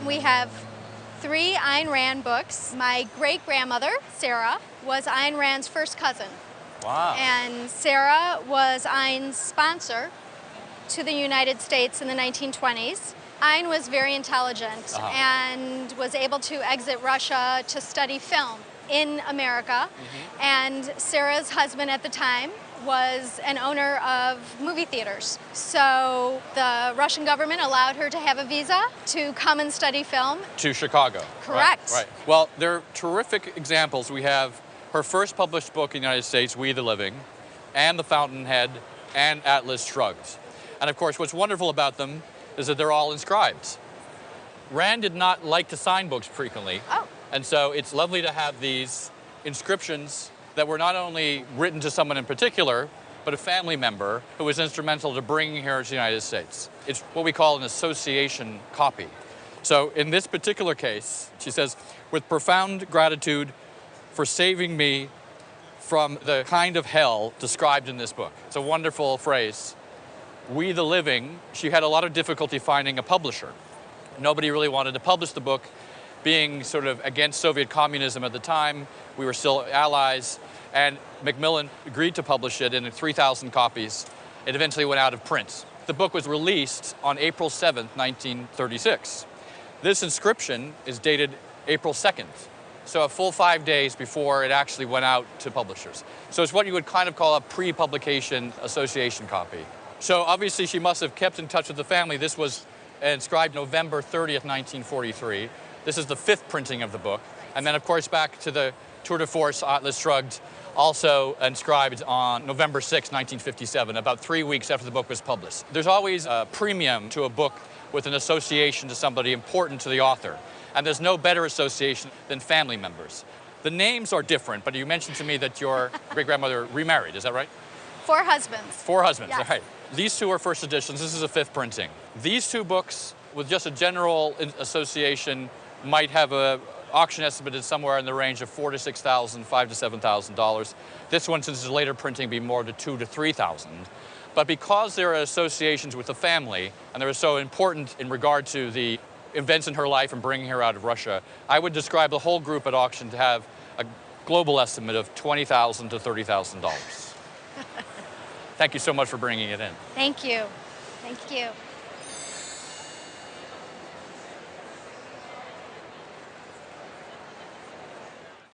We have 3 Ayn Rand books. My great-grandmother, Sarah, was Ayn Rand's first cousin. Wow. And Sarah was Ayn's sponsor to the United States in the 1920s. Ayn was very intelligent and was able to exit Russia to study film in America. And Sarah's husband at the time was an owner of movie theaters. So the Russian government allowed her to have a visa to come and study film. To Chicago. Correct. Right. Well, they're terrific examples. We have her first published book in the United States, We the Living, and The Fountainhead, and Atlas Shrugged. And of course, what's wonderful about them is that they're all inscribed. Rand did not like to sign books frequently. Oh. And so it's lovely to have these inscriptions that were not only written to someone in particular, but a family member who was instrumental to bringing her to the United States. It's what we call an association copy. So in this particular case, she says, with profound gratitude for saving me from the kind of hell described in this book. It's a wonderful phrase. We the Living, she had a lot of difficulty finding a publisher. Nobody really wanted to publish the book, being sort of against Soviet communism at the time. We were still allies, and Macmillan agreed to publish it in 3,000 copies. It eventually went out of print. The book was released on April 7th, 1936. This inscription is dated April 2nd, so a full 5 days before it actually went out to publishers. So it's what you would kind of call a pre-publication association copy. So obviously she must have kept in touch with the family. This was inscribed November 30th, 1943. This is the 5th printing of the book. And then, of course, back to the tour de force, Atlas Shrugged, also inscribed on November 6, 1957, about 3 weeks after the book was published. There's always a premium to a book with an association to somebody important to the author. And there's no better association than family members. The names are different, but you mentioned to me that your great-grandmother remarried, is that right? 4 husbands. 4 husbands, Yes. right. These 2 are first editions. This is a 5th printing. These 2 books, with just a general association, might have a auction estimated somewhere in the range of $4,000 to $6,000, $5,000 to $7,000. This one, since it's later printing, be more to $2,000 to $3,000. But because there are associations with the family, and they were so important in regard to the events in her life and bringing her out of Russia, I would describe the whole group at auction to have a global estimate of $20,000 to $30,000. Thank you so much for bringing it in. Thank you. Thank you.